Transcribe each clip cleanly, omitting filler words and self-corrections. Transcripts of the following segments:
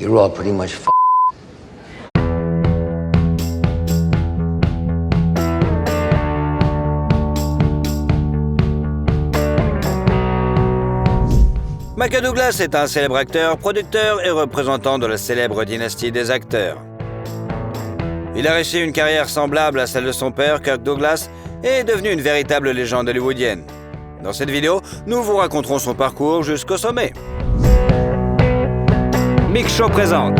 You're all pretty much Michael Douglas est un célèbre acteur, producteur et représentant de la célèbre dynastie des acteurs. Il a réussi une carrière semblable à celle de son père, Kirk Douglas, et est devenu une véritable légende hollywoodienne. Dans cette vidéo, nous vous raconterons son parcours jusqu'au sommet. Mix Show présente.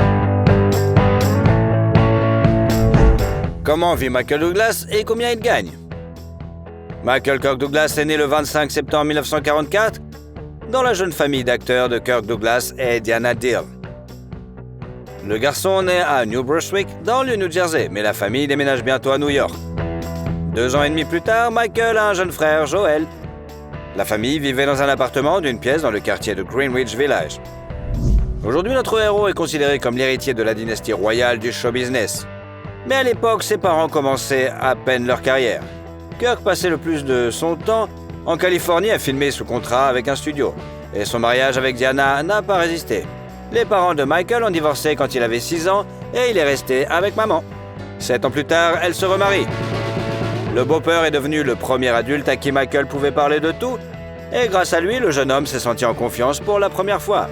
Comment vit Michael Douglas et combien il gagne? Michael Kirk Douglas est né le 25 septembre 1944 dans la jeune famille d'acteurs de Kirk Douglas et Diana Deal. Le garçon naît à New Brunswick, dans le New Jersey, mais la famille déménage bientôt à New York. 2 ans et demi plus tard, Michael a un jeune frère, Joel. La famille vivait dans un appartement d'une pièce dans le quartier de Greenwich Village. Aujourd'hui, notre héros est considéré comme l'héritier de la dynastie royale du show business. Mais à l'époque, ses parents commençaient à peine leur carrière. Kirk passait le plus de son temps en Californie à filmer sous contrat avec un studio. Et son mariage avec Diana n'a pas résisté. Les parents de Michael ont divorcé quand il avait 6 ans et il est resté avec maman. 7 ans plus tard, elle se remarie. Le beau-père est devenu le premier adulte à qui Michael pouvait parler de tout, et grâce à lui, le jeune homme s'est senti en confiance pour la première fois.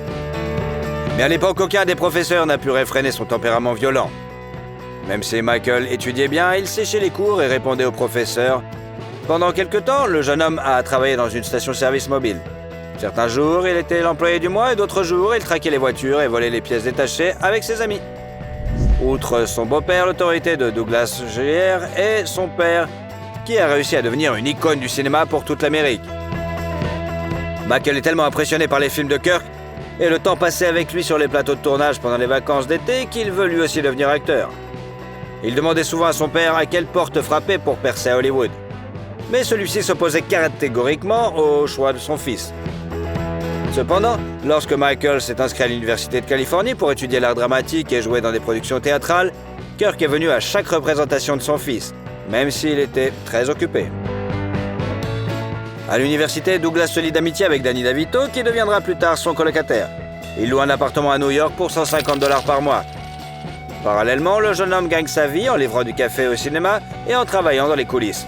Mais à l'époque, aucun des professeurs n'a pu réfréner son tempérament violent. Même si Michael étudiait bien, il séchait les cours et répondait aux professeurs. Pendant quelque temps, le jeune homme a travaillé dans une station-service mobile. Certains jours, il était l'employé du mois et d'autres jours, il traquait les voitures et volait les pièces détachées avec ses amis. Outre son beau-père, l'autorité de Douglas Jr. est son père, qui a réussi à devenir une icône du cinéma pour toute l'Amérique. Michael est tellement impressionné par les films de Kirk et le temps passé avec lui sur les plateaux de tournage pendant les vacances d'été qu'il veut lui aussi devenir acteur. Il demandait souvent à son père à quelle porte frapper pour percer à Hollywood. Mais celui-ci s'opposait catégoriquement au choix de son fils. Cependant, lorsque Michael s'est inscrit à l'Université de Californie pour étudier l'art dramatique et jouer dans des productions théâtrales, Kirk est venu à chaque représentation de son fils, même s'il était très occupé. À l'université, Douglas se lie d'amitié avec Danny DeVito, qui deviendra plus tard son colocataire. Il loue un appartement à New York pour $150 par mois. Parallèlement, le jeune homme gagne sa vie en livrant du café au cinéma et en travaillant dans les coulisses.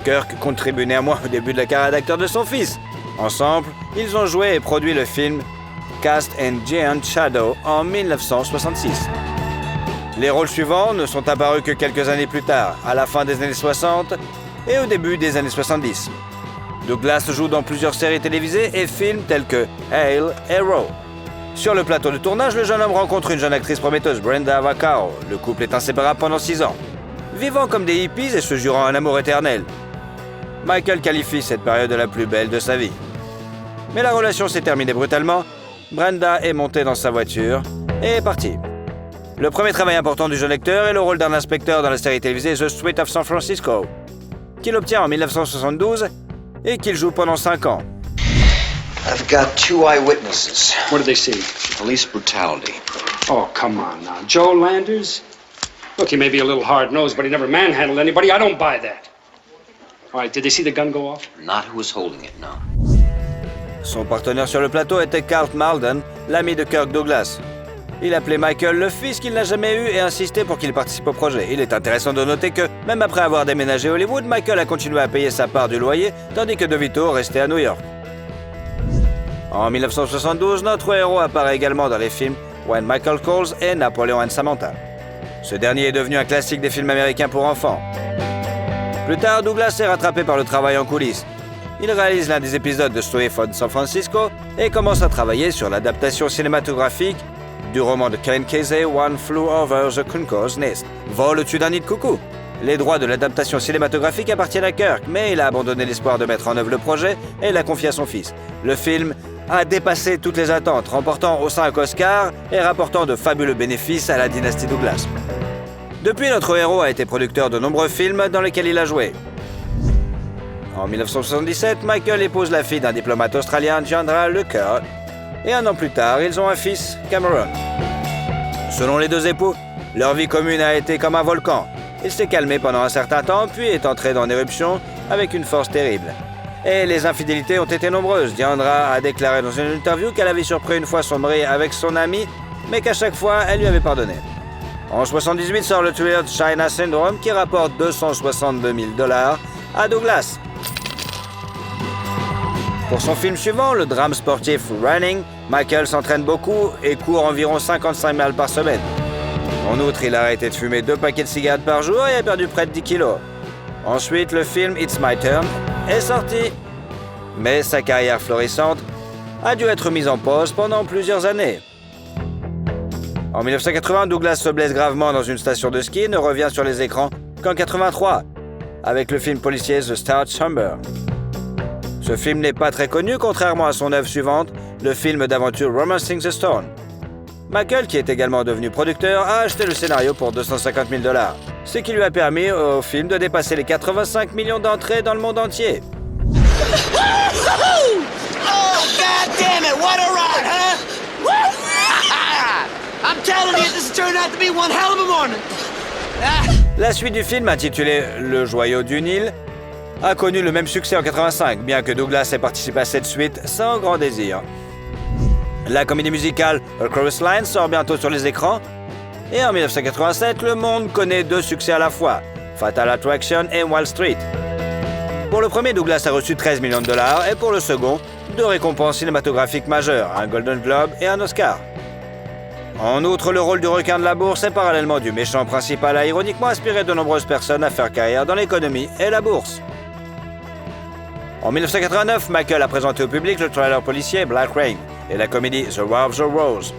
Kirk contribue néanmoins au début de la carrière d'acteur de son fils. Ensemble, ils ont joué et produit le film Cast and Giant Shadow en 1966. Les rôles suivants ne sont apparus que quelques années plus tard, à la fin des années 60 et au début des années 70. Douglas joue dans plusieurs séries télévisées et films tels que Hale et Row. Sur le plateau de tournage, le jeune homme rencontre une jeune actrice prometteuse, Brenda Vaccaro. Le couple est inséparable pendant 6 ans. Vivant comme des hippies et se jurant un amour éternel, Michael qualifie cette période de la plus belle de sa vie. Mais la relation s'est terminée brutalement. Brenda est montée dans sa voiture et est partie. Le premier travail important du jeune acteur est le rôle d'un inspecteur dans la série télévisée The Street of San Francisco, qu'il obtient en 1972 et qu'il joue pendant 5 ans. I've got 2 eyewitnesses. What did they see? Police brutality. Oh, come on now. Joe Landers? Look, he may be a little hard-nosed, but he never manhandled anybody. I don't buy that. All right, did they see the gun go off? Not who was holding it, no. Son partenaire sur le plateau était Carl Malden, l'ami de Kirk Douglas. Il appelait Michael le fils qu'il n'a jamais eu et insistait pour qu'il participe au projet. Il est intéressant de noter que, même après avoir déménagé à Hollywood, Michael a continué à payer sa part du loyer, tandis que DeVito restait à New York. En 1972, notre héros apparaît également dans les films When Michael Calls et Napoleon and Samantha. Ce dernier est devenu un classique des films américains pour enfants. Plus tard, Douglas est rattrapé par le travail en coulisses. Il réalise l'un des épisodes de Street of San Francisco et commence à travailler sur l'adaptation cinématographique du roman de Ken Kesey, One Flew Over the Cuckoo's Nest, Vol au-dessus d'un nid de coucou. Les droits de l'adaptation cinématographique appartiennent à Kirk, mais il a abandonné l'espoir de mettre en œuvre le projet et l'a confié à son fils. Le film a dépassé toutes les attentes, remportant aux 5 Oscars et rapportant de fabuleux bénéfices à la dynastie Douglas. Depuis, notre héros a été producteur de nombreux films dans lesquels il a joué. En 1977, Michael épouse la fille d'un diplomate australien, Chandra Lucker, et 1 an plus tard, ils ont un fils, Cameron. Selon les 2 époux, leur vie commune a été comme un volcan. Il s'est calmé pendant un certain temps, puis est entré dans l'éruption avec une force terrible. Et les infidélités ont été nombreuses. Diandra a déclaré dans une interview qu'elle avait surpris une fois son mari avec son ami mais qu'à chaque fois, elle lui avait pardonné. En 1978 sort le thriller China Syndrome qui rapporte $262 000 à Douglas. Pour son film suivant, le drame sportif Running, Michael s'entraîne beaucoup et court environ 55 miles par semaine. En outre, il a arrêté de fumer 2 paquets de cigarettes par jour et a perdu près de 10 kilos. Ensuite, le film It's My Turn est sorti. Mais sa carrière florissante a dû être mise en pause pendant plusieurs années. En 1980, Douglas se blesse gravement dans une station de ski et ne revient sur les écrans qu'en 1983, avec le film policier The Star Chamber. Ce film n'est pas très connu, contrairement à son œuvre suivante, le film d'aventure Romancing the Stone. Michael, qui est également devenu producteur, a acheté le scénario pour $250 000, ce qui lui a permis au film de dépasser les 85 millions d'entrées dans le monde entier. Oh, God damn it, what a ride, huh? I'm telling you, this has turned out to be one hell of a morning. La suite du film, intitulée Le Joyau du Nil, a connu le même succès en 1985, bien que Douglas ait participé à cette suite sans grand désir. La comédie musicale A Chorus Line sort bientôt sur les écrans, et en 1987, le monde connaît 2 succès à la fois, Fatal Attraction et Wall Street. Pour le premier, Douglas a reçu $13 millions, et pour le second, 2 récompenses cinématographiques majeures, un Golden Globe et un Oscar. En outre, le rôle du requin de la bourse et parallèlement du méchant principal a ironiquement inspiré de nombreuses personnes à faire carrière dans l'économie et la bourse. En 1989, Michael a présenté au public le thriller policier Black Rain et la comédie The War of the Rose.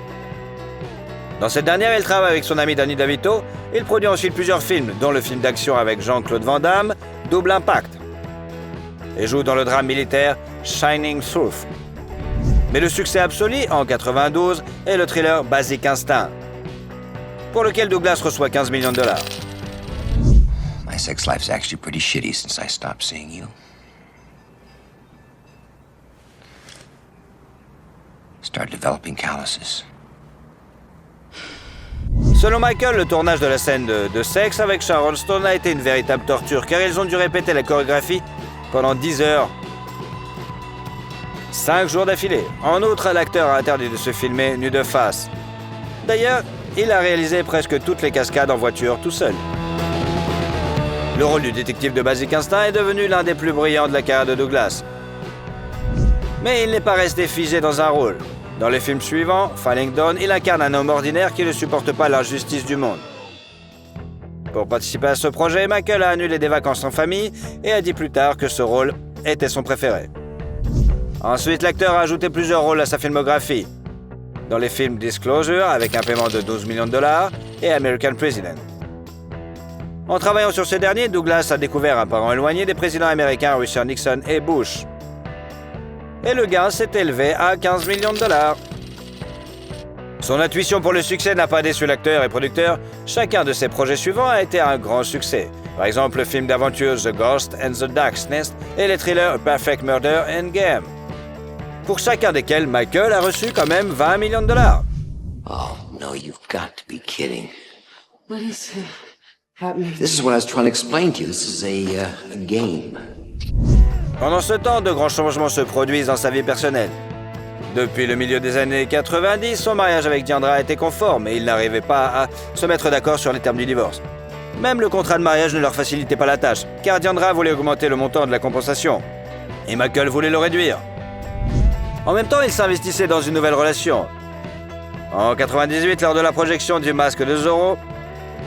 Dans cette dernière, il travaille avec son ami Danny DeVito. Il produit ensuite plusieurs films, dont le film d'action avec Jean-Claude Van Damme, Double Impact, et joue dans le drame militaire Shining Truth. Mais le succès absolu, en 1992, est le thriller Basic Instinct, pour lequel Douglas reçoit $15 millions. My sex life's actually pretty shitty since I stopped seeing you. Start developing calluses. Selon Michael, le tournage de la scène de sexe avec Sharon Stone a été une véritable torture, car ils ont dû répéter la chorégraphie pendant 10 heures. 5 jours d'affilée. En outre, l'acteur a interdit de se filmer nu de face. D'ailleurs, il a réalisé presque toutes les cascades en voiture tout seul. Le rôle du détective de Basic Instinct est devenu l'un des plus brillants de la carrière de Douglas. Mais il n'est pas resté figé dans un rôle. Dans les films suivants, Falling Down, il incarne un homme ordinaire qui ne supporte pas l'injustice du monde. Pour participer à ce projet, Michael a annulé des vacances en famille et a dit plus tard que ce rôle était son préféré. Ensuite, l'acteur a ajouté plusieurs rôles à sa filmographie. Dans les films Disclosure, avec un paiement de $12 millions, et American President. En travaillant sur ce dernier, Douglas a découvert un parent éloigné des présidents américains Richard Nixon et Bush. Et le gain s'est élevé à $15 millions. Son intuition pour le succès n'a pas déçu l'acteur et producteur. Chacun de ses projets suivants a été un grand succès. Par exemple, le film d'aventure The Ghost and the Dark's Nest et les thrillers A Perfect Murder and Game. Pour chacun desquels, Michael a reçu quand même $20 millions. Oh, no, you've got to be kidding. What is happening? This is what I was trying to explain to you. This is a game. Pendant ce temps, de grands changements se produisent dans sa vie personnelle. Depuis le milieu des années 90, son mariage avec Diandra était conforme et il n'arrivait pas à se mettre d'accord sur les termes du divorce. Même le contrat de mariage ne leur facilitait pas la tâche, car Diandra voulait augmenter le montant de la compensation et Michael voulait le réduire. En même temps, il s'investissait dans une nouvelle relation. En 98, lors de la projection du Masque de Zorro,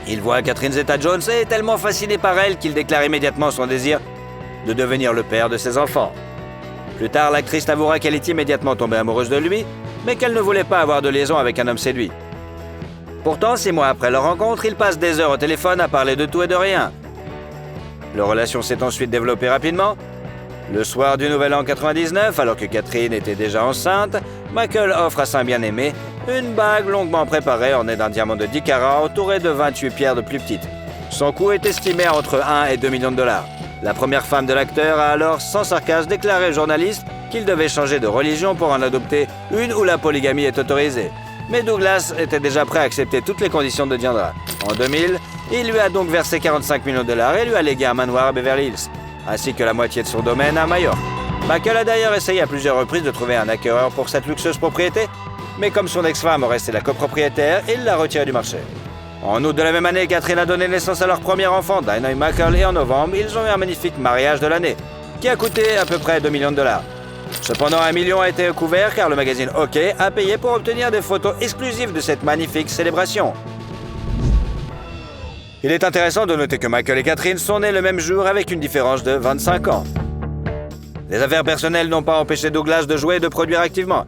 il voit Catherine Zeta-Jones et est tellement fasciné par elle qu'il déclare immédiatement son désir de devenir le père de ses enfants. Plus tard, l'actrice avouera qu'elle est immédiatement tombée amoureuse de lui, mais qu'elle ne voulait pas avoir de liaison avec un homme séduit. Pourtant, 6 mois après leur rencontre, ils passent des heures au téléphone à parler de tout et de rien. Leur relation s'est ensuite développée rapidement. Le soir du Nouvel An 99, alors que Catherine était déjà enceinte, Michael offre à sa bien-aimée une bague longuement préparée ornée d'un diamant de 10 carats entouré de 28 pierres de plus petites. Son coût est estimé à entre 1 et 2 millions de dollars. La première femme de l'acteur a alors, sans sarcasme, déclaré aux journalistes qu'il devait changer de religion pour en adopter une où la polygamie est autorisée. Mais Douglas était déjà prêt à accepter toutes les conditions de Diandra. En 2000, il lui a donc versé 45 millions de dollars et lui a légué un manoir à Beverly Hills, ainsi que la moitié de son domaine à Majorque. Michael a d'ailleurs essayé à plusieurs reprises de trouver un acquéreur pour cette luxueuse propriété, mais comme son ex-femme restait la copropriétaire, il l'a retirée du marché. En août de la même année, Catherine a donné naissance à leur premier enfant, Dinah et Michael, et en novembre, ils ont eu un magnifique mariage de l'année, qui a coûté à peu près 2 millions de $. Cependant, 1 million a été couvert car le magazine Hockey a payé pour obtenir des photos exclusives de cette magnifique célébration. Il est intéressant de noter que Michael et Catherine sont nés le même jour avec une différence de 25 ans. Les affaires personnelles n'ont pas empêché Douglas de jouer et de produire activement.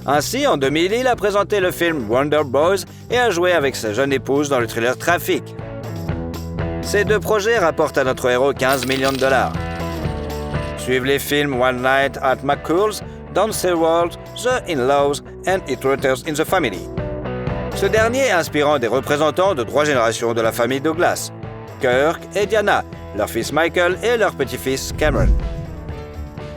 Ainsi, en 2000, il a présenté le film Wonder Boys et a joué avec sa jeune épouse dans le thriller Traffic. Ces deux projets rapportent à notre héros 15 millions de $. Suivent les films One Night at McCool's, Downstairs World, The In-Laws and Intruders in the Family. Ce dernier inspirant des représentants de 3 générations de la famille Douglas, Kirk et Diana, leur fils Michael et leur petit-fils Cameron.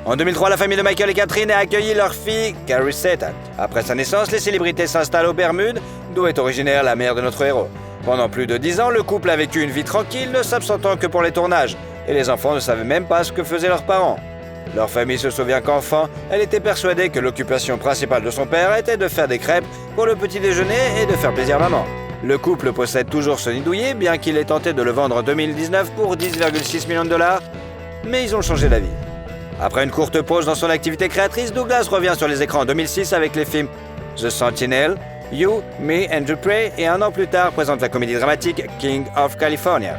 En 2003, la famille de Michael et Catherine a accueilli leur fille, Carrie Seaton. Après sa naissance, les célébrités s'installent aux Bermudes, d'où est originaire la mère de notre héros. Pendant plus de 10 ans, le couple a vécu une vie tranquille, ne s'absentant que pour les tournages, et les enfants ne savaient même pas ce que faisaient leurs parents. Leur famille se souvient qu'enfant, elle était persuadée que l'occupation principale de son père était de faire des crêpes pour le petit déjeuner et de faire plaisir à maman. Le couple possède toujours ce nid douillet, bien qu'il ait tenté de le vendre en 2019 pour 10,6 millions de $, mais ils ont changé d'avis. Après une courte pause dans son activité créatrice, Douglas revient sur les écrans en 2006 avec les films The Sentinel, You, Me and the Prey et un an plus tard présente la comédie dramatique King of California.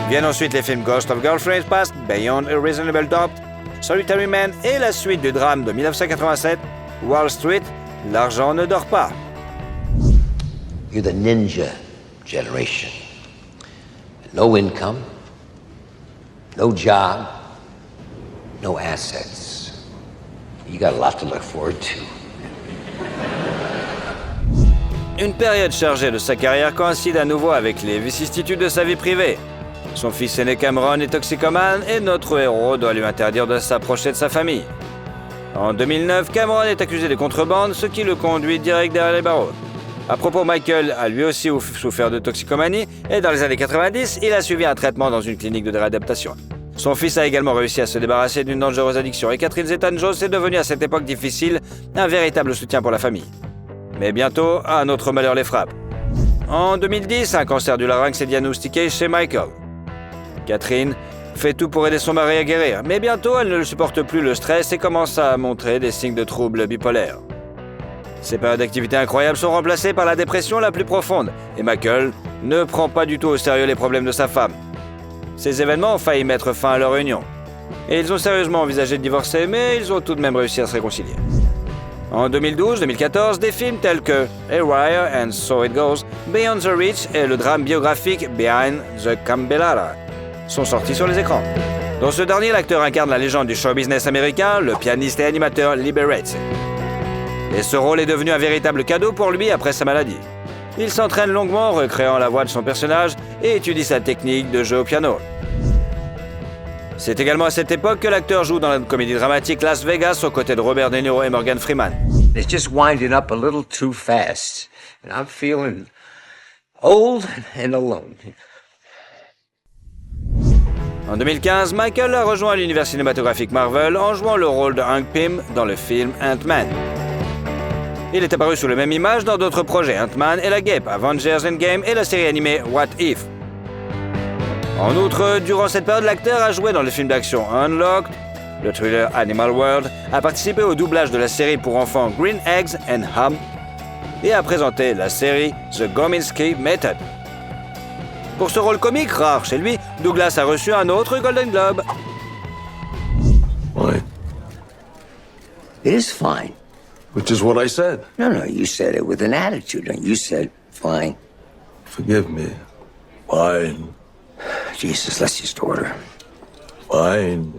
Viennent ensuite les films Ghost of Girlfriend's Past, Beyond a Reasonable Doubt, Solitary Man et la suite du drame de 1987, Wall Street, L'argent ne dort pas. You're the ninja generation. No income, no job, no assets. You got a lot to look forward to. Une période chargée de sa carrière coïncide à nouveau avec les vicissitudes de sa vie privée. Son fils aîné Cameron est toxicomane et notre héros doit lui interdire de s'approcher de sa famille. En 2009, Cameron est accusé de contrebande, ce qui le conduit direct derrière les barreaux. À propos, Michael a lui aussi souffert de toxicomanie et dans les années 90, il a suivi un traitement dans une clinique de réadaptation. Son fils a également réussi à se débarrasser d'une dangereuse addiction et Catherine Zeta-Jones est devenue à cette époque difficile un véritable soutien pour la famille. Mais bientôt, un autre malheur les frappe. En 2010, un cancer du larynx est diagnostiqué chez Michael. Catherine fait tout pour aider son mari à guérir, mais bientôt elle ne supporte plus le stress et commence à montrer des signes de troubles bipolaires. Ces périodes d'activité incroyables sont remplacées par la dépression la plus profonde, et Michael ne prend pas du tout au sérieux les problèmes de sa femme. Ces événements ont failli mettre fin à leur union, et ils ont sérieusement envisagé de divorcer, mais ils ont tout de même réussi à se réconcilier. En 2012-2014, des films tels que A Wire and So It Goes, Beyond the Reach et le drame biographique Behind the Cambellara sont sortis sur les écrans. Dans ce dernier, l'acteur incarne la légende du show business américain, le pianiste et animateur Liberace. Et ce rôle est devenu un véritable cadeau pour lui après sa maladie. Il s'entraîne longuement, recréant la voix de son personnage et étudie sa technique de jeu au piano. C'est également à cette époque que l'acteur joue dans la comédie dramatique Las Vegas aux côtés de Robert De Niro et Morgan Freeman. It's just winding up a little too fast. And I'm feeling old and alone. En 2015, Michael a rejoint l'univers cinématographique Marvel en jouant le rôle de Hank Pym dans le film Ant-Man. Il est apparu sous la même image dans d'autres projets, Ant-Man et la Guêpe, Avengers Endgame et la série animée What If. En outre, durant cette période, l'acteur a joué dans le film d'action Unlocked, le thriller Animal World, a participé au doublage de la série pour enfants Green Eggs and Ham et a présenté la série The Gominsky Method. Pour ce rôle comique rare chez lui, Douglas a reçu un autre Golden Globe. Fine. It is fine. Which is what I said. No, you said it with an attitude. You said fine. Forgive me. Fine. Jesus, let's just order. Fine.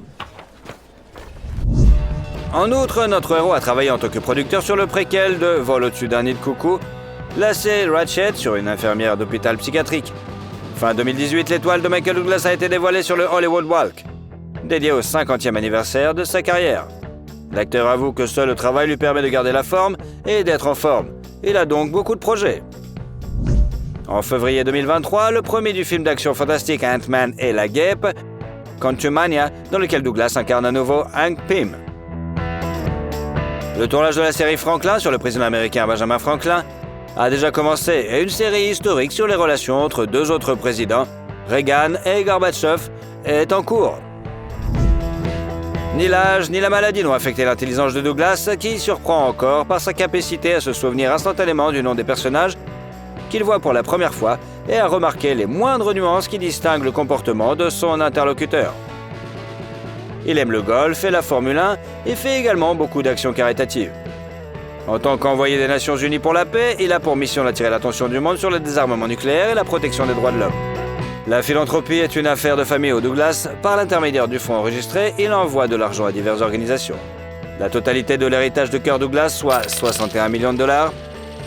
En outre, notre héros a travaillé en tant que producteur sur le préquel de Vol au-dessus d'un nid de coucou, la série Ratchet sur une infirmière d'hôpital psychiatrique. Fin 2018, l'étoile de Michael Douglas a été dévoilée sur le Hollywood Walk, dédié au 50e anniversaire de sa carrière. L'acteur avoue que seul le travail lui permet de garder la forme et d'être en forme. Il a donc beaucoup de projets. En février 2023, le premier du film d'action fantastique Ant-Man et la Guêpe, Quantumania, dans lequel Douglas incarne à nouveau Hank Pym. Le tournage de la série Franklin sur le président américain Benjamin Franklin a déjà commencé et une série historique sur les relations entre deux autres présidents, Reagan et Gorbatchev, est en cours. Ni l'âge ni la maladie n'ont affecté l'intelligence de Douglas, qui surprend encore par sa capacité à se souvenir instantanément du nom des personnages qu'il voit pour la première fois et à remarquer les moindres nuances qui distinguent le comportement de son interlocuteur. Il aime le golf et la Formule 1 et fait également beaucoup d'actions caritatives. En tant qu'envoyé des Nations Unies pour la paix, il a pour mission d'attirer l'attention du monde sur le désarmement nucléaire et la protection des droits de l'homme. La philanthropie est une affaire de famille au Douglas. Par l'intermédiaire du fonds enregistré, il envoie de l'argent à diverses organisations. La totalité de l'héritage de Kirk Douglas, soit 61 millions de dollars,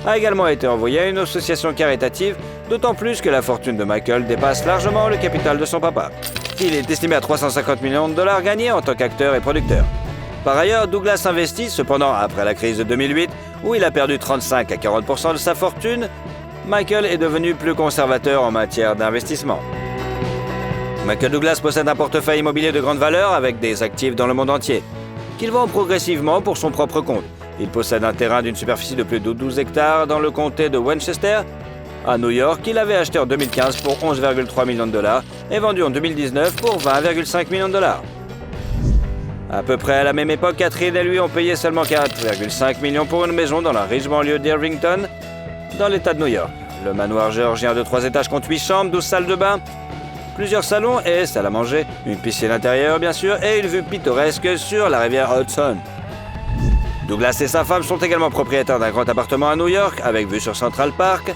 a également été envoyée à une association caritative, d'autant plus que la fortune de Michael dépasse largement le capital de son papa. Il est estimé à 350 millions de dollars gagnés en tant qu'acteur et producteur. Par ailleurs, Douglas investit, cependant après la crise de 2008, où il a perdu 35 à 40% de sa fortune, Michael est devenu plus conservateur en matière d'investissement. Michael Douglas possède un portefeuille immobilier de grande valeur avec des actifs dans le monde entier, qu'il vend progressivement pour son propre compte. Il possède un terrain d'une superficie de plus de 12 hectares dans le comté de Westchester, à New York, qu'il avait acheté en 2015 pour 11,3 millions de dollars et vendu en 2019 pour 20,5 millions de dollars. À peu près à la même époque, Catherine et lui ont payé seulement 4,5 millions pour une maison dans la riche banlieue d'Irvington, dans l'État de New York. Le manoir géorgien de 3 étages compte 8 chambres, 12 salles de bain, plusieurs salons et salle à manger, une piscine intérieure bien sûr et une vue pittoresque sur la rivière Hudson. Douglas et sa femme sont également propriétaires d'un grand appartement à New York avec vue sur Central Park.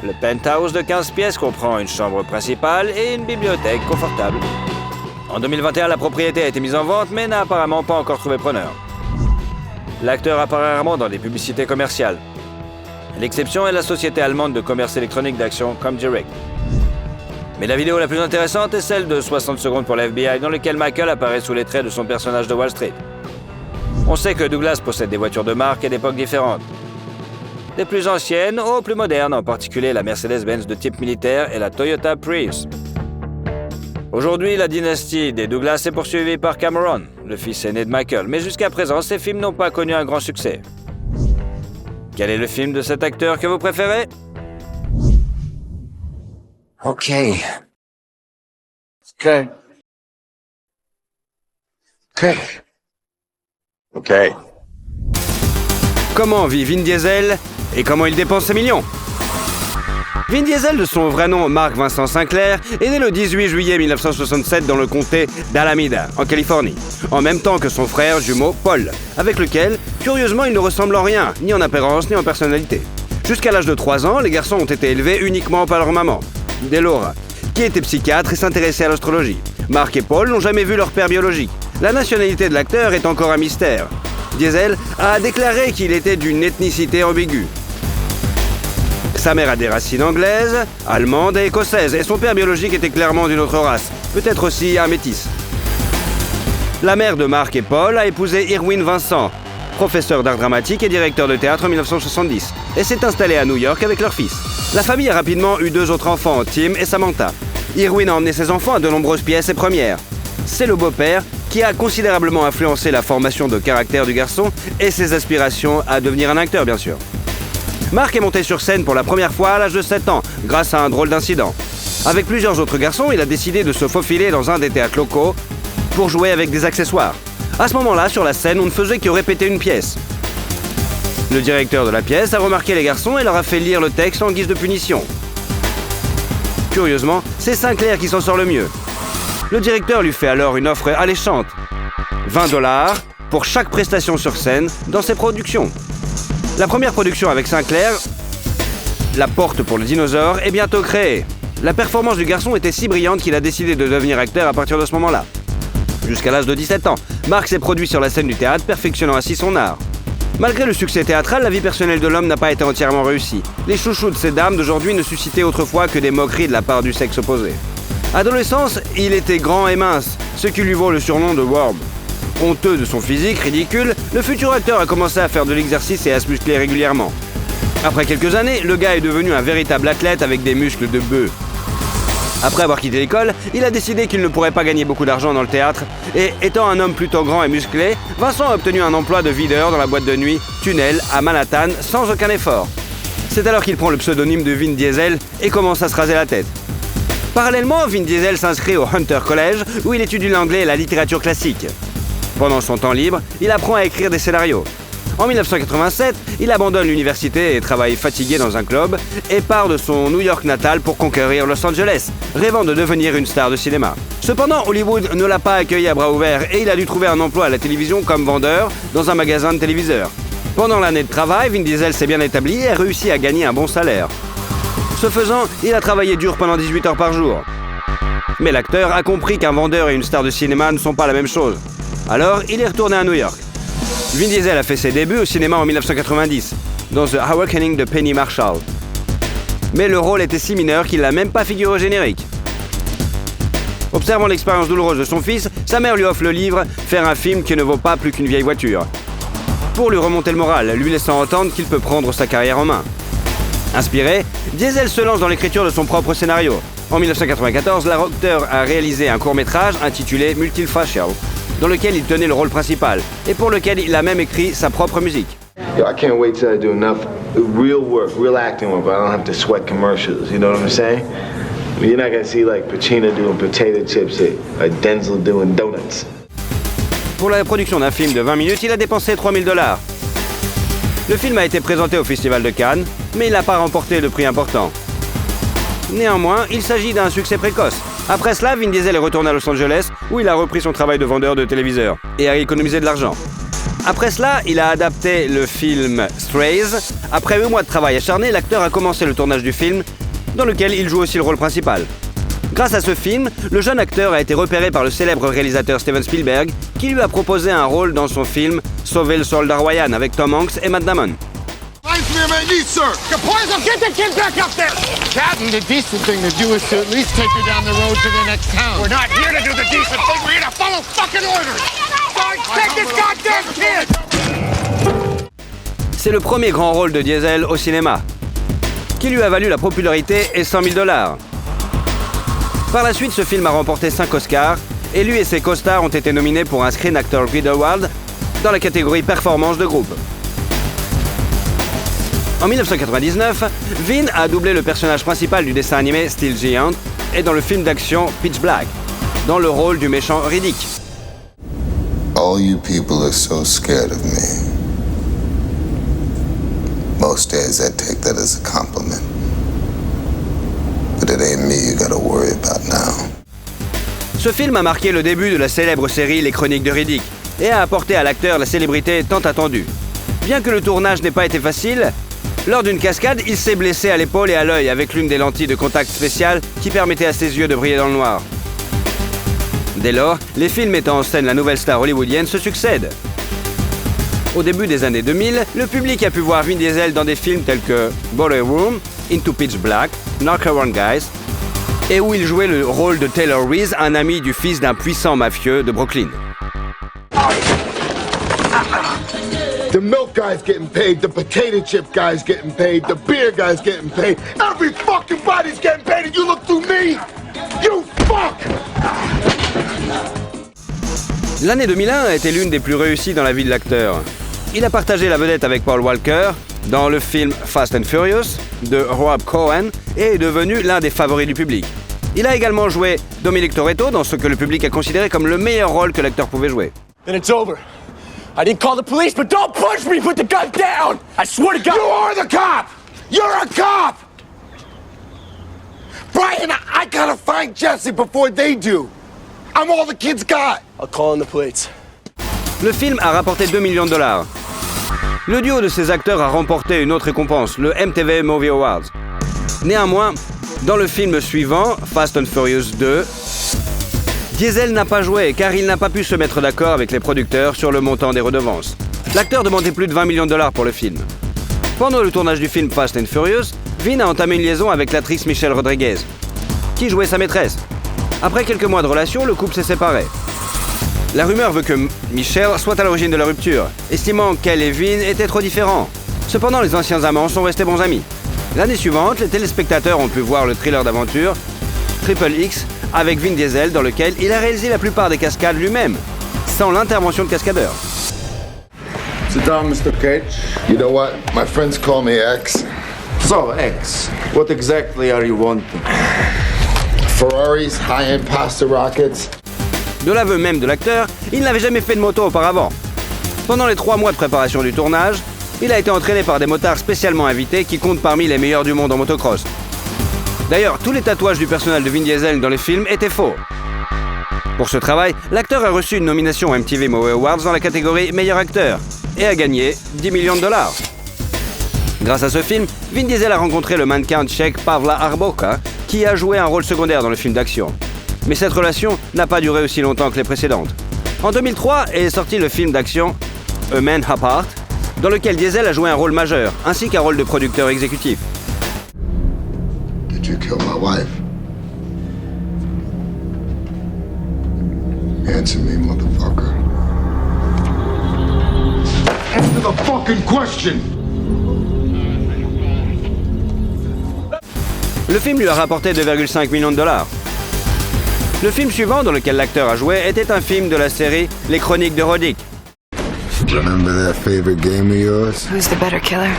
Le penthouse de 15 pièces comprend une chambre principale et une bibliothèque confortable. En 2021, la propriété a été mise en vente mais n'a apparemment pas encore trouvé preneur. L'acteur apparaît rarement dans des publicités commerciales. L'exception est la société allemande de commerce électronique d'action Comdirect. Mais la vidéo la plus intéressante est celle de 60 secondes pour l'FBI dans laquelle Michael apparaît sous les traits de son personnage de Wall Street. On sait que Douglas possède des voitures de marque et d'époques différentes. Des plus anciennes aux plus modernes, en particulier la Mercedes-Benz de type militaire et la Toyota Prius. Aujourd'hui, la dynastie des Douglas est poursuivie par Cameron, le fils aîné de Michael, mais jusqu'à présent, ces films n'ont pas connu un grand succès. Quel est le film de cet acteur que vous préférez? Okay. Okay. Okay. Okay. Comment vit Vin Diesel et comment il dépense ses millions? Vin Diesel, de son vrai nom Mark Vincent Sinclair, est né le 18 juillet 1967 dans le comté d'Alameda, en Californie, en même temps que son frère jumeau Paul, avec lequel, curieusement, il ne ressemble en rien, ni en apparence ni en personnalité. Jusqu'à l'âge de 3 ans, les garçons ont été élevés uniquement par leur maman, Delora, qui était psychiatre et s'intéressait à l'astrologie. Mark et Paul n'ont jamais vu leur père biologique. La nationalité de l'acteur est encore un mystère. Diesel a déclaré qu'il était d'une ethnicité ambiguë. Sa mère a des racines anglaises, allemandes et écossaises, et son père biologique était clairement d'une autre race, peut-être aussi un métis. La mère de Mark et Paul a épousé Irwin Vincent, professeur d'art dramatique et directeur de théâtre en 1970, et s'est installée à New York avec leur fils. La famille a rapidement eu 2 autres enfants, Tim et Samantha. Irwin a emmené ses enfants à de nombreuses pièces et premières. C'est le beau-père qui a considérablement influencé la formation de caractère du garçon et ses aspirations à devenir un acteur, bien sûr. Mark est monté sur scène pour la première fois à l'âge de 7 ans, grâce à un drôle d'incident. Avec plusieurs autres garçons, il a décidé de se faufiler dans un des théâtres locaux pour jouer avec des accessoires. À ce moment-là, sur la scène, on ne faisait que répéter une pièce. Le directeur de la pièce a remarqué les garçons et leur a fait lire le texte en guise de punition. Curieusement, c'est Sinclair qui s'en sort le mieux. Le directeur lui fait alors une offre alléchante. $20 pour chaque prestation sur scène dans ses productions. La première production avec Sinclair, La Porte pour le dinosaure, est bientôt créée. La performance du garçon était si brillante qu'il a décidé de devenir acteur à partir de ce moment-là. Jusqu'à l'âge de 17 ans, Mark s'est produit sur la scène du théâtre, perfectionnant ainsi son art. Malgré le succès théâtral, la vie personnelle de l'homme n'a pas été entièrement réussie. Les chouchous de ces dames d'aujourd'hui ne suscitaient autrefois que des moqueries de la part du sexe opposé. Adolescence, il était grand et mince, ce qui lui vaut le surnom de Worm. Honteux de son physique ridicule, le futur acteur a commencé à faire de l'exercice et à se muscler régulièrement. Après quelques années, le gars est devenu un véritable athlète avec des muscles de bœuf. Après avoir quitté l'école, il a décidé qu'il ne pourrait pas gagner beaucoup d'argent dans le théâtre et, étant un homme plutôt grand et musclé, Vincent a obtenu un emploi de videur dans la boîte de nuit Tunnel à Manhattan sans aucun effort. C'est alors qu'il prend le pseudonyme de Vin Diesel et commence à se raser la tête. Parallèlement, Vin Diesel s'inscrit au Hunter College où il étudie l'anglais et la littérature classique. Pendant son temps libre, il apprend à écrire des scénarios. En 1987, il abandonne l'université et travaille fatigué dans un club et part de son New York natal pour conquérir Los Angeles, rêvant de devenir une star de cinéma. Cependant, Hollywood ne l'a pas accueilli à bras ouverts et il a dû trouver un emploi à la télévision comme vendeur dans un magasin de téléviseurs. Pendant l'année de travail, Vin Diesel s'est bien établi et a réussi à gagner un bon salaire. Ce faisant, il a travaillé dur pendant 18 heures par jour. Mais l'acteur a compris qu'un vendeur et une star de cinéma ne sont pas la même chose. Alors, il est retourné à New York. Vin Diesel a fait ses débuts au cinéma en 1990, dans The Awakening de Penny Marshall. Mais le rôle était si mineur qu'il n'a même pas figuré au générique. Observant l'expérience douloureuse de son fils, sa mère lui offre le livre « Faire un film qui ne vaut pas plus qu'une vieille voiture », pour lui remonter le moral, lui laissant entendre qu'il peut prendre sa carrière en main. Inspiré, Diesel se lance dans l'écriture de son propre scénario. En 1994, l'acteur a réalisé un court-métrage intitulé Multifascial, dans lequel il tenait le rôle principal, et pour lequel il a même écrit sa propre musique. Yo, I can't wait till I do enough real work, real acting work, but I don't have to sweat commercials, you know what I'm saying? You're not gonna see like Pacino doing potato chips or Denzel doing donuts. Pour la production d'un film de 20 minutes, il a dépensé $3 000. Le film a été présenté au Festival de Cannes, mais il n'a pas remporté de prix important. Néanmoins, il s'agit d'un succès précoce. Après cela, Vin Diesel est retourné à Los Angeles, où il a repris son travail de vendeur de téléviseurs et a économisé de l'argent. Après cela, il a adapté le film Strays. Après 8 mois de travail acharné, l'acteur a commencé le tournage du film, dans lequel il joue aussi le rôle principal. Grâce à ce film, le jeune acteur a été repéré par le célèbre réalisateur Steven Spielberg, qui lui a proposé un rôle dans son film Sauver le soldat Ryan avec Tom Hanks et Matt Damon. Get the kid back up there! Captain, the decent thing to do is to at least take her down the road to the next town. We're not here to do the decent thing, we're here to follow fucking orders! Take this goddamn kid! C'est le premier grand rôle de Diesel au cinéma, qui lui a valu la popularité et $100 000. Par la suite, ce film a remporté 5 Oscars, et lui et ses co-stars ont été nominés pour un Screen Actor Guild Award dans la catégorie Performance de groupe. En 1999, Vin a doublé le personnage principal du dessin animé Steel Giant et dans le film d'action Pitch Black, dans le rôle du méchant Riddick. All you people are so scared of me. Most days I take that as a compliment. But it ain't me you gotta worry about now. Ce film a marqué le début de la célèbre série Les Chroniques de Riddick et a apporté à l'acteur la célébrité tant attendue. Bien que le tournage n'ait pas été facile, lors d'une cascade, il s'est blessé à l'épaule et à l'œil avec l'une des lentilles de contact spéciales qui permettait à ses yeux de briller dans le noir. Dès lors, les films mettant en scène la nouvelle star hollywoodienne se succèdent. Au début des années 2000, le public a pu voir Vin Diesel dans des films tels que Boiler Room, Into Pitch Black, Knock Around Guys, et où il jouait le rôle de Taylor Reese, un ami du fils d'un puissant mafieux de Brooklyn. The milk guy's getting paid, the potato chip guy's getting paid, the beer guy's getting paid. Every fucking body's getting paid and you look through me! You fuck! L'année 2001 a été l'une des plus réussies dans la vie de l'acteur. Il a partagé la vedette avec Paul Walker dans le film Fast and Furious de Rob Cohen et est devenu l'un des favoris du public. Il a également joué Dominic Toretto dans ce que le public a considéré comme le meilleur rôle que l'acteur pouvait jouer. Then it's over. I didn't call the police, but don't push me! Put the gun down! I swear to God! You are the cop! You're a cop! Brian, I gotta find Jesse before they do. I'm all the kids got. I'll call in the plates. Le film a rapporté $2 millions. Le duo de ces acteurs a remporté une autre récompense, le MTV Movie Awards. Néanmoins, dans le film suivant, Fast and Furious 2, Diesel n'a pas joué car il n'a pas pu se mettre d'accord avec les producteurs sur le montant des redevances. L'acteur demandait plus de $20 millions pour le film. Pendant le tournage du film Fast and Furious, Vin a entamé une liaison avec l'actrice Michelle Rodriguez, qui jouait sa maîtresse. Après quelques mois de relation, le couple s'est séparé. La rumeur veut que Michelle soit à l'origine de la rupture, estimant qu'elle et Vin étaient trop différents. Cependant, les anciens amants sont restés bons amis. L'année suivante, les téléspectateurs ont pu voir le thriller d'aventure Triple X avec Vin Diesel dans lequel il a réalisé la plupart des cascades lui-même, sans l'intervention de cascadeurs. Sit down, Mr. Cage. You know what? My friends call me X. So, X, what exactly are you wanting? Ferraris, high-end pasta rockets. De l'aveu même de l'acteur, il n'avait jamais fait de moto auparavant. Pendant les 3 mois de préparation du tournage, il a été entraîné par des motards spécialement invités qui comptent parmi les meilleurs du monde en motocross. D'ailleurs, tous les tatouages du personnage de Vin Diesel dans les films étaient faux. Pour ce travail, l'acteur a reçu une nomination aux MTV Movie Awards dans la catégorie meilleur acteur et a gagné 10 millions de dollars. Grâce à ce film, Vin Diesel a rencontré le mannequin tchèque Pavla Arboka, qui a joué un rôle secondaire dans le film d'action. Mais cette relation n'a pas duré aussi longtemps que les précédentes. En 2003 est sorti le film d'action A Man Apart, dans lequel Diesel a joué un rôle majeur, ainsi qu'un rôle de producteur exécutif. Did you kill my wife? Answer me, motherfucker. Answer the fucking question! Le film lui a rapporté 2,5 millions de dollars. Le film suivant dans lequel l'acteur a joué était un film de la série Les Chroniques de Riddick. Remember that favorite game of yours? Who's the better killer?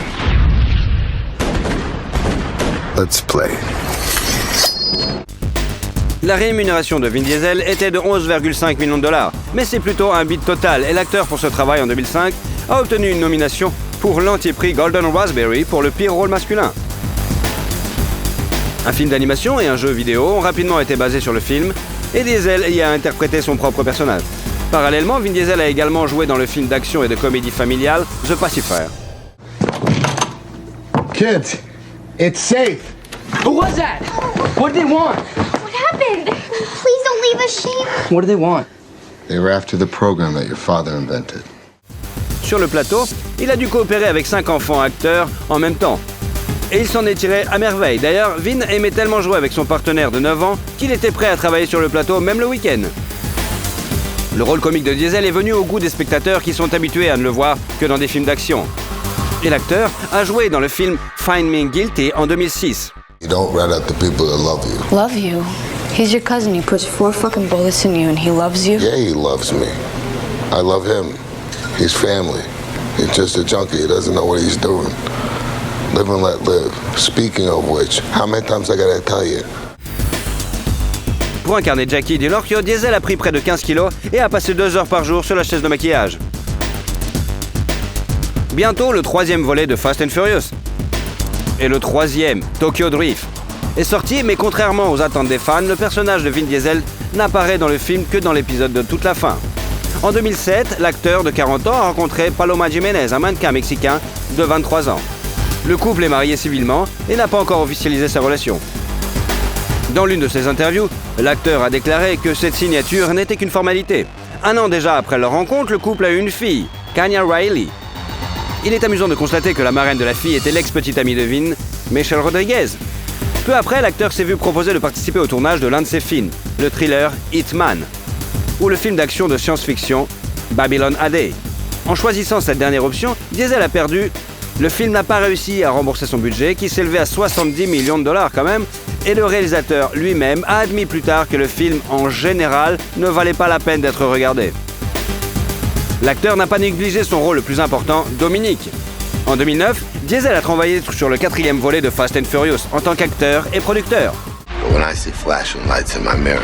Let's play. La rémunération de Vin Diesel était de 11,5 millions de dollars, mais c'est plutôt un bid total et l'acteur pour ce travail en 2005 a obtenu une nomination pour l'anti-prix Golden Raspberry pour le pire rôle masculin. Un film d'animation et un jeu vidéo ont rapidement été basés sur le film et Diesel y a interprété son propre personnage. Parallèlement, Vin Diesel a également joué dans le film d'action et de comédie familiale The Pacifier. Kids, it's safe. Who was that? What did they want? What happened? Please don't leave us, Shane. What do they want? They were after the program that your father invented. Sur le plateau, il a dû coopérer avec 5 enfants acteurs en même temps. Et il s'en est tiré à merveille. D'ailleurs, Vin aimait tellement jouer avec son partenaire de 9 ans qu'il était prêt à travailler sur le plateau même le week-end. Le rôle comique de Diesel est venu au goût des spectateurs qui sont habitués à ne le voir que dans des films d'action. Et l'acteur a joué dans le film Find Me Guilty en 2006. You don't rat at the people that love you. Love you? He's your cousin. He puts 4 fucking bullets in you and he loves you? Yeah, he loves me. I love him. He's family. He's just a junkie. He doesn't know what he's doing. Live and let live. Speaking of which, how many times I gotta tell you? Pour incarner Jackie DiLorchio, Diesel a pris près de 15 kilos et a passé 2 heures par jour sur la chaise de maquillage. Bientôt, le 3e volet de Fast and Furious. Et le 3e, Tokyo Drift, est sorti, mais contrairement aux attentes des fans, le personnage de Vin Diesel n'apparaît dans le film que dans l'épisode de toute la fin. En 2007, l'acteur de 40 ans a rencontré Paloma Jiménez, un mannequin mexicain de 23 ans. Le couple est marié civilement et n'a pas encore officialisé sa relation. Dans l'une de ses interviews, l'acteur a déclaré que cette signature n'était qu'une formalité. 1 an déjà après leur rencontre, le couple a eu une fille, Kanya Riley. Il est amusant de constater que la marraine de la fille était l'ex-petite amie de Vin, Michelle Rodriguez. Peu après, l'acteur s'est vu proposer de participer au tournage de l'un de ses films, le thriller Hitman, ou le film d'action de science-fiction Babylon AD. En choisissant cette dernière option, Diesel a perdu. Le film n'a pas réussi à rembourser son budget, qui s'élevait à 70 millions de dollars quand même, et le réalisateur lui-même a admis plus tard que le film, en général, ne valait pas la peine d'être regardé. L'acteur n'a pas négligé son rôle le plus important, Dominique. En 2009, Diesel a travaillé sur le 4e volet de Fast and Furious en tant qu'acteur et producteur. When I see flashing lights in my mirror,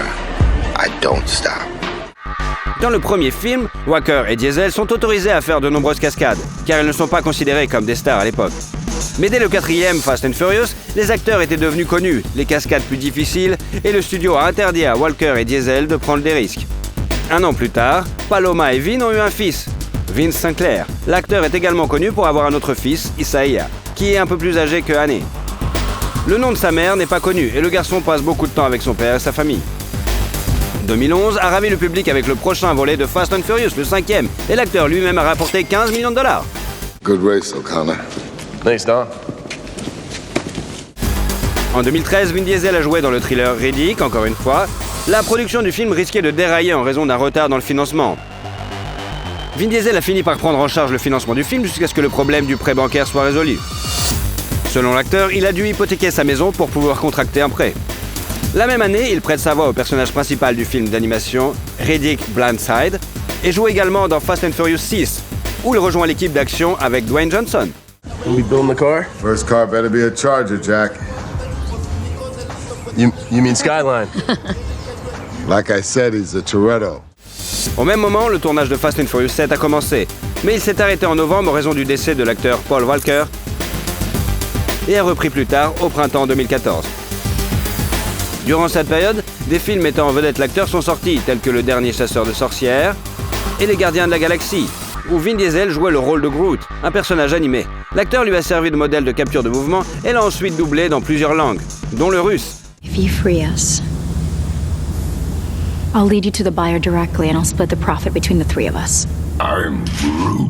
I don't stop. Dans le premier film, Walker et Diesel sont autorisés à faire de nombreuses cascades, car ils ne sont pas considérés comme des stars à l'époque. Mais dès le 4e Fast and Furious, les acteurs étaient devenus connus, les cascades plus difficiles, et le studio a interdit à Walker et Diesel de prendre des risques. 1 an plus tard, Paloma et Vin ont eu un fils, Vince Sinclair. L'acteur est également connu pour avoir un autre fils, Isaiah, qui est un peu plus âgé que Annie. Le nom de sa mère n'est pas connu, et le garçon passe beaucoup de temps avec son père et sa famille. 2011 a ravi le public avec le prochain volet de Fast and Furious, le 5e, et l'acteur lui-même a rapporté 15 millions de dollars. Good race, O'Connor. Thanks, Don. En 2013, Vin Diesel a joué dans le thriller Riddick, encore une fois. La production du film risquait de dérailler en raison d'un retard dans le financement. Vin Diesel a fini par prendre en charge le financement du film jusqu'à ce que le problème du prêt bancaire soit résolu. Selon l'acteur, il a dû hypothéquer sa maison pour pouvoir contracter un prêt. La même année, il prête sa voix au personnage principal du film d'animation Riddick Blindside et joue également dans Fast and Furious 6, où il rejoint l'équipe d'action avec Dwayne Johnson. We building the car? First car better be a Charger, Jack. You mean Skyline? Like I said, he's a Toretto. Au même moment, le tournage de Fast and Furious 7 a commencé, mais il s'est arrêté en novembre en raison du décès de l'acteur Paul Walker et a repris plus tard au printemps 2014. Durant cette période, des films mettant en vedette l'acteur sont sortis, tels que Le Dernier Chasseur de Sorcières et Les Gardiens de la Galaxie, où Vin Diesel jouait le rôle de Groot, un personnage animé. L'acteur lui a servi de modèle de capture de mouvement et l'a ensuite doublé dans plusieurs langues, dont le russe. If you free us, I'll lead you to the buyer directly and I'll split the profit between the three of us. I'm Groot.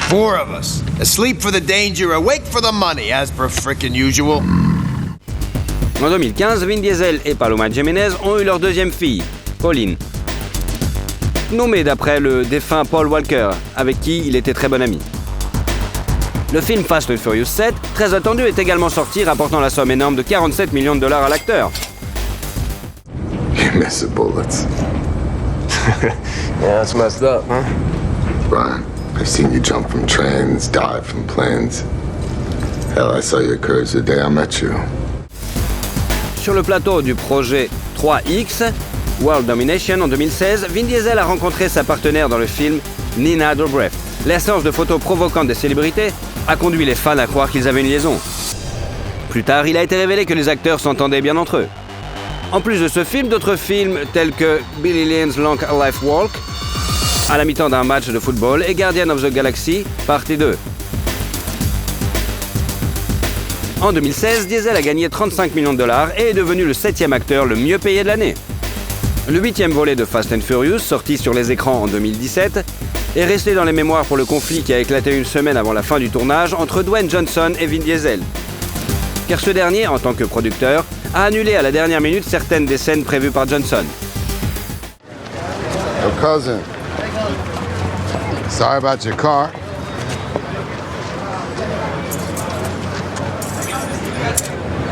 Four of us. Asleep for the danger, awake for the money, as per frickin' usual. En 2015, Vin Diesel et Paloma Jiménez ont eu leur deuxième fille, Pauline, nommée d'après le défunt Paul Walker, avec qui il était très bon ami. Le film Fast and Furious 7, très attendu, est également sorti, rapportant la somme énorme de 47 millions de dollars à l'acteur. You miss the bullets. Yeah, that's messed up, huh? Brian, I've seen you jump from trains, dive from planes. Hell, I saw your courage the day I met you. Sur le plateau du projet 3X, World Domination en 2016, Vin Diesel a rencontré sa partenaire dans le film, Nina Dobrev. La séance de photos provocantes des célébrités a conduit les fans à croire qu'ils avaient une liaison. Plus tard, il a été révélé que les acteurs s'entendaient bien entre eux. En plus de ce film, d'autres films tels que Billy Lynn's Long Life Walk, à la mi-temps d'un match de football, et Guardian of the Galaxy, partie 2. En 2016, Diesel a gagné 35 millions de dollars et est devenu le 7e acteur le mieux payé de l'année. Le 8e volet de Fast and Furious, sorti sur les écrans en 2017, est resté dans les mémoires pour le conflit qui a éclaté une semaine avant la fin du tournage entre Dwayne Johnson et Vin Diesel. Car ce dernier, en tant que producteur, a annulé à la dernière minute certaines des scènes prévues par Johnson. Yo, cousin. Sorry about your car.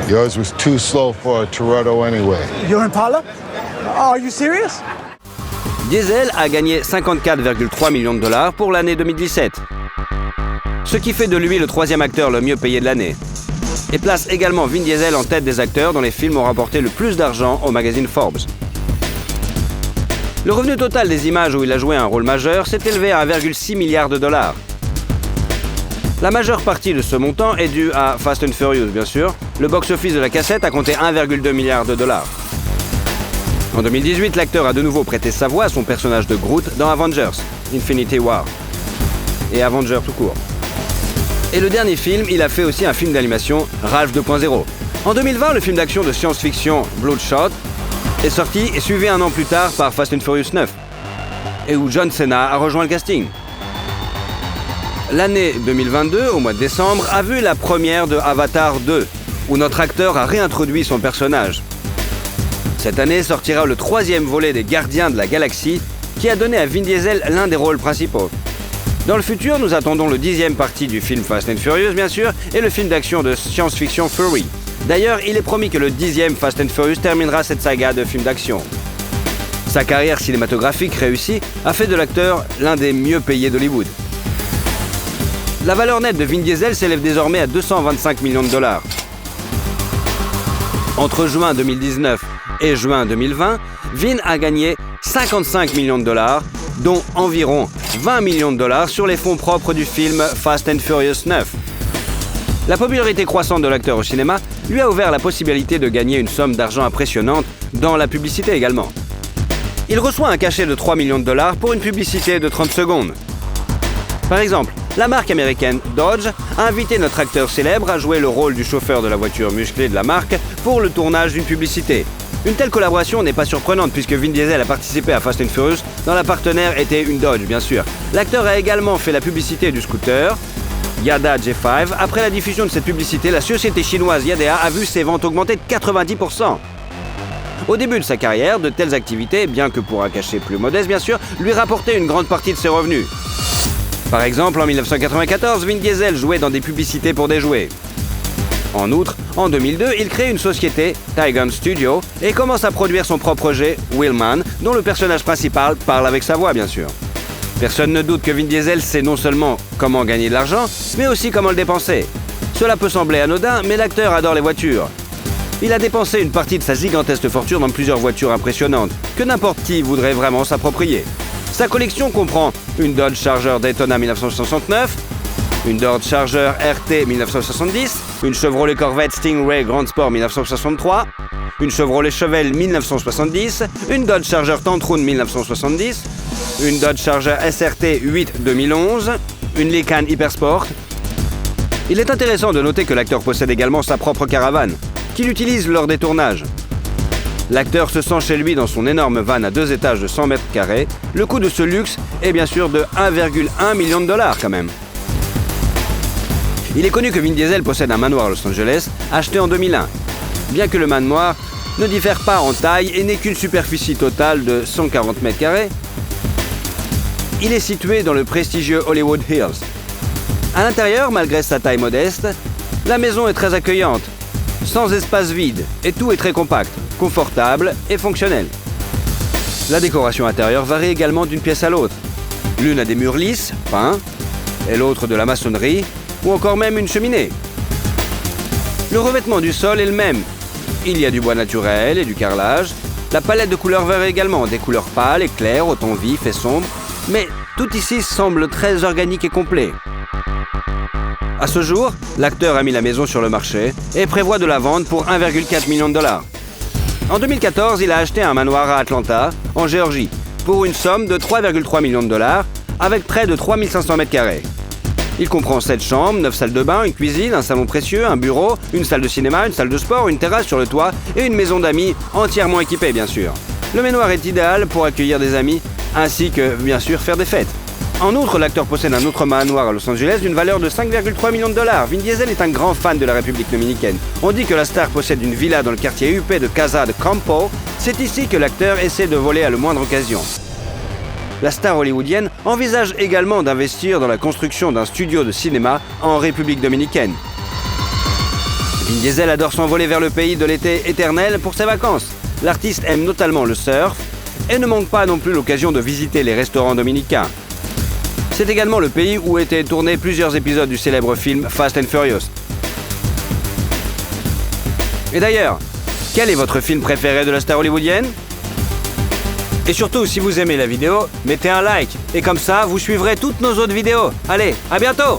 Yours was too slow for a Toretto anyway. Your Impala? Are you serious? Diesel a gagné 54,3 millions de dollars pour l'année 2017, ce qui fait de lui le 3e acteur le mieux payé de l'année, et place également Vin Diesel en tête des acteurs dont les films ont rapporté le plus d'argent au magazine Forbes. Le revenu total des images où il a joué un rôle majeur s'est élevé à 1,6 milliard de dollars. La majeure partie de ce montant est due à Fast and Furious, bien sûr. Le box-office de la cassette a compté 1,2 milliard de dollars. En 2018, l'acteur a de nouveau prêté sa voix à son personnage de Groot dans Avengers, Infinity War, et Avengers tout court. Et le dernier film, il a fait aussi un film d'animation, Ralph 2.0. En 2020, le film d'action de science-fiction Bloodshot est sorti et suivi un an plus tard par Fast and Furious 9, et où John Cena a rejoint le casting. L'année 2022, au mois de décembre, a vu la première de Avatar 2, où notre acteur a réintroduit son personnage. Cette année sortira le 3e volet des Gardiens de la Galaxie, qui a donné à Vin Diesel l'un des rôles principaux. Dans le futur, nous attendons le 10e partie du film Fast and Furious, bien sûr, et le film d'action de science-fiction Fury. D'ailleurs, il est promis que le 10e Fast and Furious terminera cette saga de films d'action. Sa carrière cinématographique réussie a fait de l'acteur l'un des mieux payés d'Hollywood. La valeur nette de Vin Diesel s'élève désormais à 225 millions de dollars. Entre juin 2019 et juin 2020, Vin a gagné 55 millions de dollars, dont environ 20 millions de dollars sur les fonds propres du film Fast and Furious 9. La popularité croissante de l'acteur au cinéma lui a ouvert la possibilité de gagner une somme d'argent impressionnante dans la publicité également. Il reçoit un cachet de 3 millions de dollars pour une publicité de 30 secondes. Par exemple, la marque américaine Dodge a invité notre acteur célèbre à jouer le rôle du chauffeur de la voiture musclée de la marque pour le tournage d'une publicité. Une telle collaboration n'est pas surprenante puisque Vin Diesel a participé à Fast and Furious dont la partenaire était une Dodge, bien sûr. L'acteur a également fait la publicité du scooter Yada G5. Après la diffusion de cette publicité, la société chinoise Yada a vu ses ventes augmenter de 90%. Au début de sa carrière, de telles activités, bien que pour un cachet plus modeste bien sûr, lui rapportaient une grande partie de ses revenus. Par exemple, en 1994, Vin Diesel jouait dans des publicités pour des jouets. En outre, en 2002, il crée une société, Tygon Studio, et commence à produire son propre projet, Wheelman, dont le personnage principal parle avec sa voix, bien sûr. Personne ne doute que Vin Diesel sait non seulement comment gagner de l'argent, mais aussi comment le dépenser. Cela peut sembler anodin, mais l'acteur adore les voitures. Il a dépensé une partie de sa gigantesque fortune dans plusieurs voitures impressionnantes, que n'importe qui voudrait vraiment s'approprier. Sa collection comprend une Dodge Charger Daytona 1969, une Dodge Charger RT 1970, une Chevrolet Corvette Stingray Grand Sport 1963, une Chevrolet Chevelle 1970, une Dodge Charger Tantrum 1970, une Dodge Charger SRT 8 2011, une Lycan Hypersport. Il est intéressant de noter que l'acteur possède également sa propre caravane, qu'il utilise lors des tournages. L'acteur se sent chez lui dans son énorme van à 2 étages de 100 mètres carrés. Le coût de ce luxe est bien sûr de 1,1 million de dollars quand même. Il est connu que Vin Diesel possède un manoir à Los Angeles, acheté en 2001. Bien que le manoir ne diffère pas en taille et n'ait qu'une superficie totale de 140 mètres carrés, il est situé dans le prestigieux Hollywood Hills. À l'intérieur, malgré sa taille modeste, la maison est très accueillante, sans espace vide, et tout est très compact, confortable et fonctionnel. La décoration intérieure varie également d'une pièce à l'autre. L'une a des murs lisses, peints, et l'autre de la maçonnerie, ou encore même une cheminée. Le revêtement du sol est le même. Il y a du bois naturel et du carrelage. La palette de couleurs varie également, des couleurs pâles et claires, au ton vif et sombre, mais tout ici semble très organique et complet. À ce jour, l'acteur a mis la maison sur le marché et prévoit de la vendre pour 1,4 million de dollars. En 2014, il a acheté un manoir à Atlanta, en Géorgie, pour une somme de 3,3 millions de dollars, avec près de 3500 mètres carrés. Il comprend 7 chambres, 9 salles de bain, une cuisine, un salon précieux, un bureau, une salle de cinéma, une salle de sport, une terrasse sur le toit et une maison d'amis entièrement équipée, bien sûr. Le manoir est idéal pour accueillir des amis, ainsi que, bien sûr, faire des fêtes. En outre, l'acteur possède un autre manoir à Los Angeles d'une valeur de 5,3 millions de dollars. Vin Diesel est un grand fan de la République dominicaine. On dit que la star possède une villa dans le quartier huppé de Casa de Campo. C'est ici que l'acteur essaie de voler à la moindre occasion. La star hollywoodienne envisage également d'investir dans la construction d'un studio de cinéma en République dominicaine. Vin Diesel adore s'envoler vers le pays de l'été éternel pour ses vacances. L'artiste aime notamment le surf et ne manque pas non plus l'occasion de visiter les restaurants dominicains. C'est également le pays où étaient tournés plusieurs épisodes du célèbre film Fast and Furious. Et d'ailleurs, quel est votre film préféré de la star hollywoodienne ? Et surtout, si vous aimez la vidéo, mettez un like. Et comme ça, vous suivrez toutes nos autres vidéos. Allez, à bientôt !